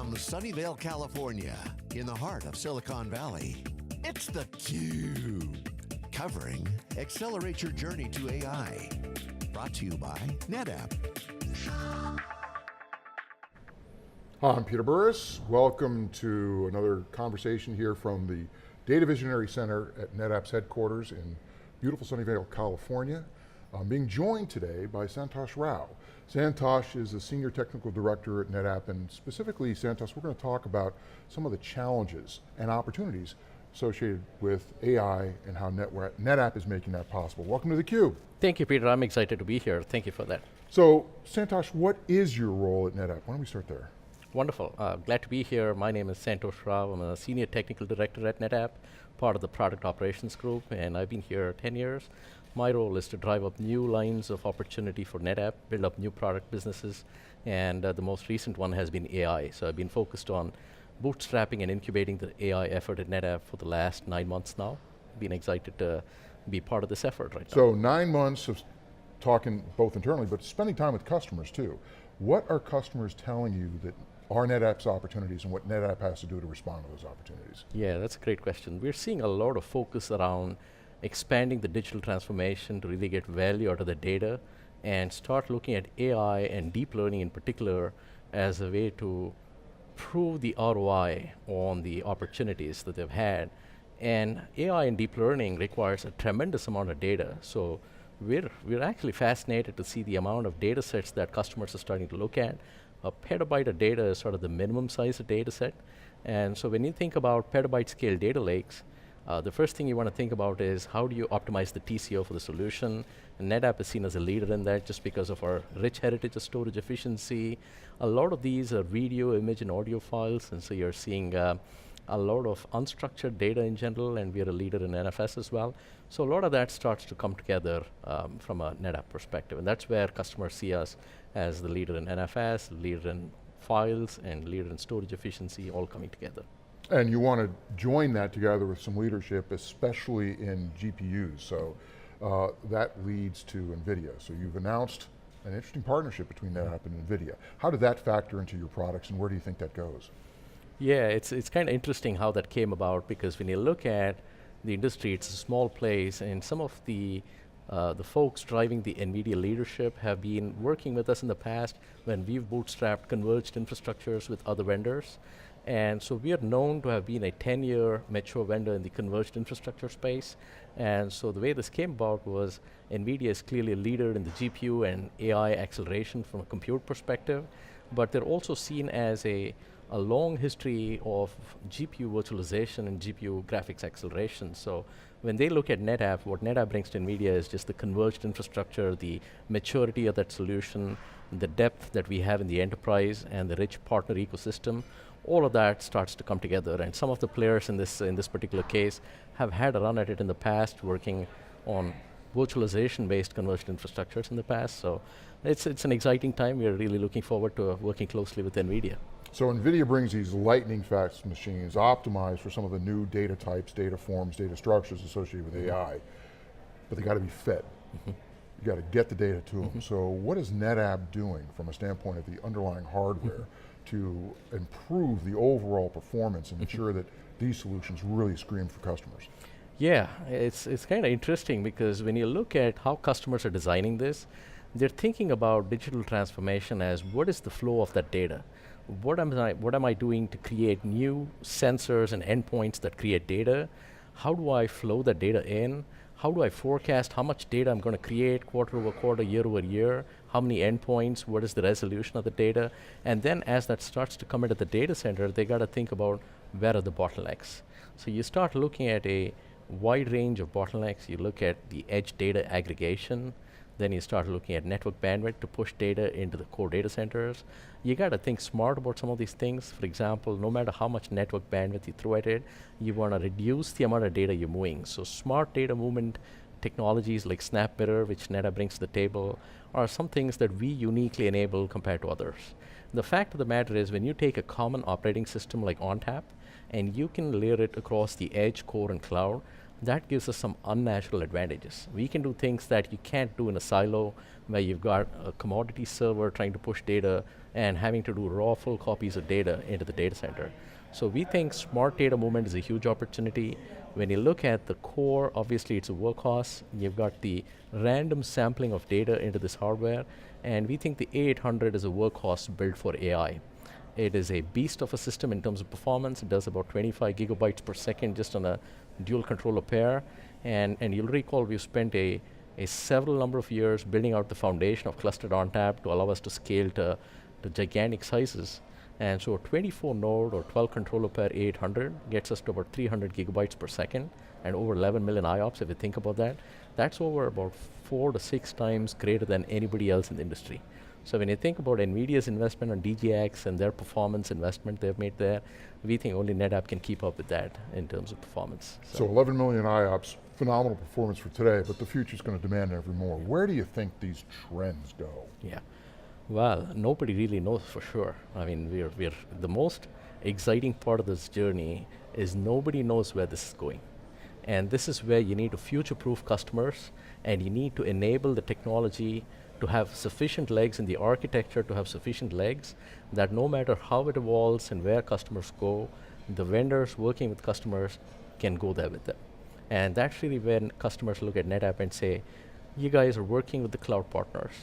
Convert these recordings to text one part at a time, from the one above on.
From Sunnyvale, California, in the heart of Silicon Valley, it's theCUBE. Covering Accelerate Your Journey to AI. Brought to you by NetApp. Hi, I'm Peter Burris. Welcome to another conversation here from the Data Visionary Center at NetApp's headquarters in beautiful Sunnyvale, California. I'm being joined today by Santosh Rao. Santosh is a Senior Technical Director at NetApp, and specifically, Santosh, we're going to talk about some of the challenges and opportunities associated with AI and how NetApp is making that possible. Welcome to theCUBE. Thank you, Peter. I'm excited to be here. Thank you for that. So, Santosh, what is your role at NetApp? Why don't we start there? Wonderful. Glad to be here. My name is Santosh Rao. I'm a Senior Technical Director at NetApp, part of the Product Operations Group, and I've been here 10 years. My role is to drive up new lines of opportunity for NetApp, build up new product businesses, and the most recent one has been AI. So I've been focused on bootstrapping and incubating the AI effort at NetApp for the last 9 months now. Been excited to be part of this effort right now. So 9 months of talking both internally, but spending time with customers too. What are customers telling you that are NetApp's opportunities and what NetApp has to do to respond to those opportunities? Yeah, that's a great question. We're seeing a lot of focus around expanding the digital transformation to really get value out of the data and start looking at AI and deep learning in particular as a way to prove the ROI on the opportunities that they've had. And AI and deep learning requires a tremendous amount of data. So we're actually fascinated to see the amount of data sets that customers are starting to look at. A petabyte of data is sort of the minimum size of data set. And so when you think about petabyte scale data lakes, the first thing you want to think about is how do you optimize the TCO for the solution? And NetApp is seen as a leader in that just because of our rich heritage of storage efficiency. A lot of these are video, image, and audio files, and so you're seeing a lot of unstructured data in general, and we are a leader in NFS as well. So a lot of that starts to come together from a NetApp perspective, and that's where customers see us as the leader in NFS, leader in files, and leader in storage efficiency, all coming together. And you want to join that together with some leadership, especially in GPUs. So that leads to NVIDIA. So you've announced an interesting partnership between NetApp and NVIDIA. How did that factor into your products, and where do you think that goes? Yeah, it's kind of interesting how that came about, because when you look at the industry, it's a small place, and some of the folks driving the NVIDIA leadership have been working with us in the past when we've bootstrapped converged infrastructures with other vendors. And so we are known to have been a 10-year mature vendor in the converged infrastructure space. And so the way this came about was NVIDIA is clearly a leader in the GPU and AI acceleration from a compute perspective, but they're also seen as a long history of GPU virtualization and GPU graphics acceleration. So when they look at NetApp, what NetApp brings to NVIDIA is just the converged infrastructure, the maturity of that solution, the depth that we have in the enterprise, and the rich partner ecosystem. All of that starts to come together, and some of the players in this particular case have had a run at it in the past, working on virtualization-based converged infrastructures in the past. So it's an exciting time. We're really looking forward to working closely with NVIDIA. So NVIDIA brings these lightning fast machines optimized for some of the new data types, data forms, data structures associated with AI, but they got to be fed. You got to get the data to them. So what is NetApp doing from a standpoint of the underlying hardware to improve the overall performance and ensure that these solutions really scream for customers? Yeah, it's kind of interesting, because when you look at how customers are designing this, they're thinking about digital transformation as what is the flow of that data? What am I doing to create new sensors and endpoints that create data? How do I flow that data in? How do I forecast how much data I'm going to create quarter over quarter, year over year? How many endpoints? What is the resolution of the data? And then as that starts to come into the data center, they got to think about where are the bottlenecks. So you start looking at a wide range of bottlenecks. You look at the edge data aggregation. Then you start looking at network bandwidth to push data into the core data centers. You got to think smart about some of these things. For example, no matter how much network bandwidth you throw at it, you want to reduce the amount of data you're moving. So smart data movement technologies like SnapMirror, which NetApp brings to the table, are some things that we uniquely enable compared to others. The fact of the matter is, when you take a common operating system like ONTAP, and you can layer it across the edge, core, and cloud, that gives us some unnatural advantages. We can do things that you can't do in a silo, where you've got a commodity server trying to push data and having to do raw full copies of data into the data center. So we think smart data movement is a huge opportunity. When you look at the core, obviously it's a workhorse. You've got the random sampling of data into this hardware, and we think the A800 is a workhorse built for AI. It is a beast of a system in terms of performance. It does about 25 gigabytes per second just on a dual controller pair. And you'll recall we've spent a several number of years building out the foundation of clustered ONTAP to allow us to scale to gigantic sizes. And so a 24 node or 12 controller pair 800 gets us to about 300 gigabytes per second and over 11 million IOPS. If you think about that, that's over about 4 to 6 times greater than anybody else in the industry. So when you think about NVIDIA's investment on DGX and their performance investment they've made there, we think only NetApp can keep up with that in terms of performance. So 11 million IOPS, phenomenal performance for today, but the future's going to demand ever more. Where do you think these trends go? Yeah. Well, nobody really knows for sure. I mean, we're the most exciting part of this journey is nobody knows where this is going. And this is where you need to future-proof customers, and you need to enable the technology to have sufficient legs in the architecture, to have sufficient legs, that no matter how it evolves and where customers go, the vendors working with customers can go there with them. And that's really when customers look at NetApp and say, you guys are working with the cloud partners.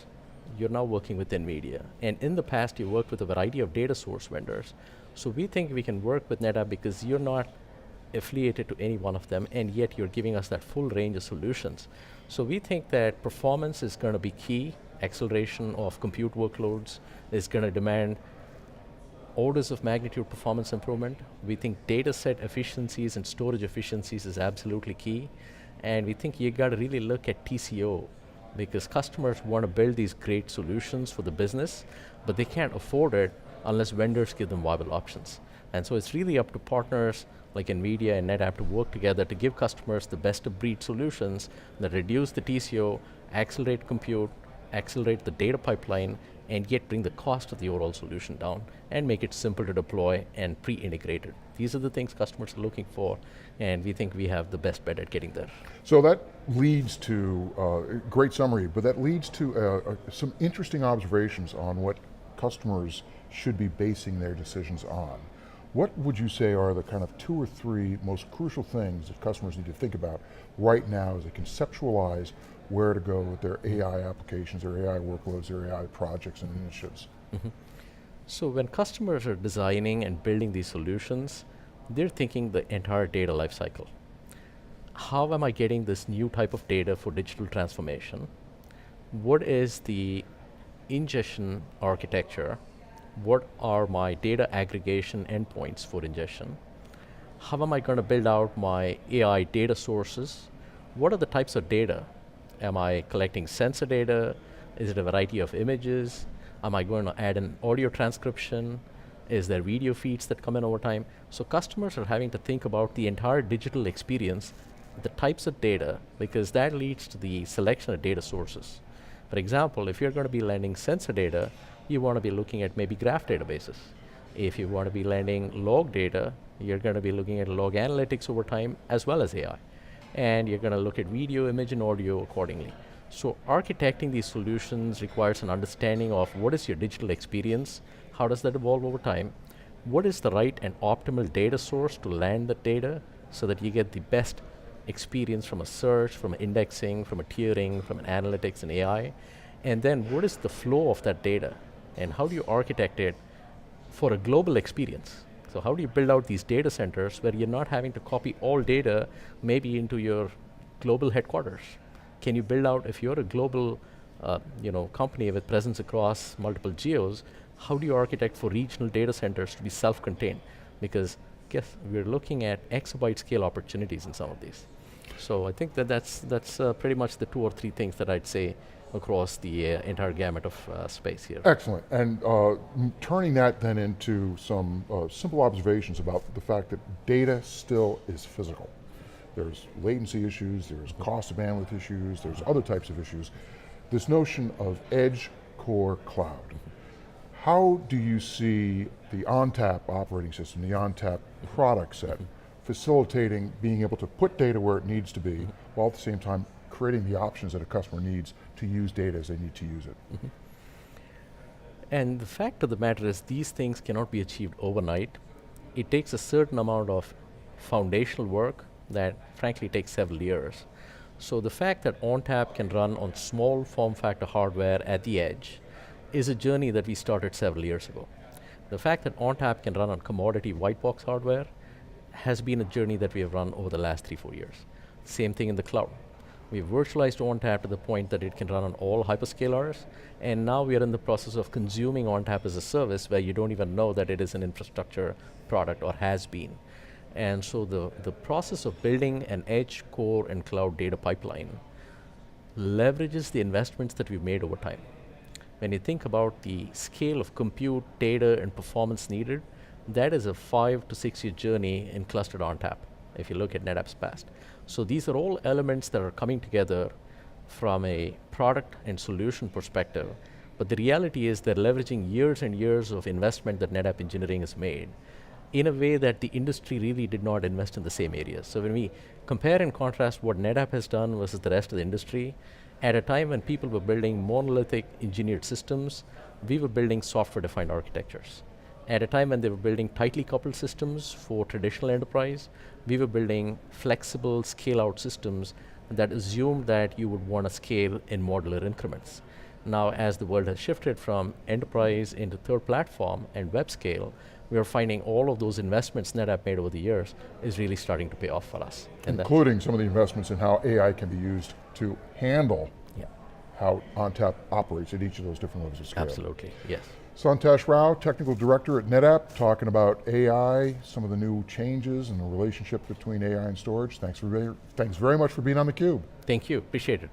You're now working with NVIDIA. And in the past, you worked with a variety of data source vendors. So we think we can work with NetApp because you're not affiliated to any one of them, and yet you're giving us that full range of solutions. So we think that performance is going to be key. Acceleration of compute workloads is going to demand orders of magnitude performance improvement. We think data set efficiencies and storage efficiencies is absolutely key. And we think you got to really look at TCO, because customers want to build these great solutions for the business, but they can't afford it unless vendors give them viable options. And so it's really up to partners like NVIDIA and NetApp to work together to give customers the best of breed solutions that reduce the TCO, accelerate compute, accelerate the data pipeline, and yet bring the cost of the overall solution down and make it simple to deploy and pre-integrated. These are the things customers are looking for, and we think we have the best bet at getting there. So that leads to, great summary, but that leads to some interesting observations on what customers should be basing their decisions on. What would you say are the kind of 2 or 3 most crucial things that customers need to think about right now as they conceptualize where to go with their AI applications, their AI workloads, their AI projects and initiatives? Mm-hmm. So when customers are designing and building these solutions, they're thinking the entire data lifecycle. How am I getting this new type of data for digital transformation? What is the ingestion architecture? What are my data aggregation endpoints for ingestion? How am I going to build out my AI data sources? What are the types of data? Am I collecting sensor data? Is it a variety of images? Am I going to add an audio transcription? Is there video feeds that come in over time? So customers are having to think about the entire digital experience, the types of data, because that leads to the selection of data sources. For example, if you're going to be landing sensor data, you want to be looking at maybe graph databases. If you want to be landing log data, you're going to be looking at log analytics over time as well as AI. And you're going to look at video, image, and audio accordingly. So architecting these solutions requires an understanding of what is your digital experience, how does that evolve over time, what is the right and optimal data source to land the data so that you get the best experience from a search, from indexing, from a tiering, from an analytics and AI, and then what is the flow of that data, and how do you architect it for a global experience? So how do you build out these data centers where you're not having to copy all data maybe into your global headquarters? Can you build out, if you're a global company with presence across multiple geos, how do you architect for regional data centers to be self-contained? Because we're looking at exabyte scale opportunities in some of these. So I think that's pretty much the 2 or 3 things that I'd say across the entire gamut of space here. Excellent, and turning that then into some simple observations about the fact that data still is physical. There's latency issues, there's cost of bandwidth issues, there's other types of issues. This notion of edge core cloud. How do you see the ONTAP operating system, the ONTAP product set, facilitating being able to put data where it needs to be, while at the same time creating the options that a customer needs to use data as they need to use it? And the fact of the matter is these things cannot be achieved overnight. It takes a certain amount of foundational work that frankly takes several years. So the fact that ONTAP can run on small form factor hardware at the edge is a journey that we started several years ago. The fact that ONTAP can run on commodity white box hardware has been a journey that we have run over the last 3-4 years. Same thing in the cloud. We've virtualized ONTAP to the point that it can run on all hyperscalers, and now we are in the process of consuming ONTAP as a service where you don't even know that it is an infrastructure product or has been. And so the process of building an edge, core, and cloud data pipeline leverages the investments that we've made over time. When you think about the scale of compute, data, and performance needed, that is a 5 to 6 year journey in clustered ONTAP, if you look at NetApp's past. So these are all elements that are coming together from a product and solution perspective, but the reality is they're leveraging years and years of investment that NetApp engineering has made in a way that the industry really did not invest in the same areas. So when we compare and contrast what NetApp has done versus the rest of the industry, at a time when people were building monolithic engineered systems, we were building software-defined architectures. At a time when they were building tightly coupled systems for traditional enterprise, we were building flexible scale-out systems that assumed that you would want to scale in modular increments. Now, as the world has shifted from enterprise into third platform and web scale, we are finding all of those investments NetApp made over the years is really starting to pay off for us. Including some of the investments in how AI can be used to handle how ONTAP operates at each of those different levels of scale. Absolutely, yes. Santosh Rao, Technical Director at NetApp, talking about AI, some of the new changes and the relationship between AI and storage. Thanks very much for being on theCUBE. Thank you, appreciate it.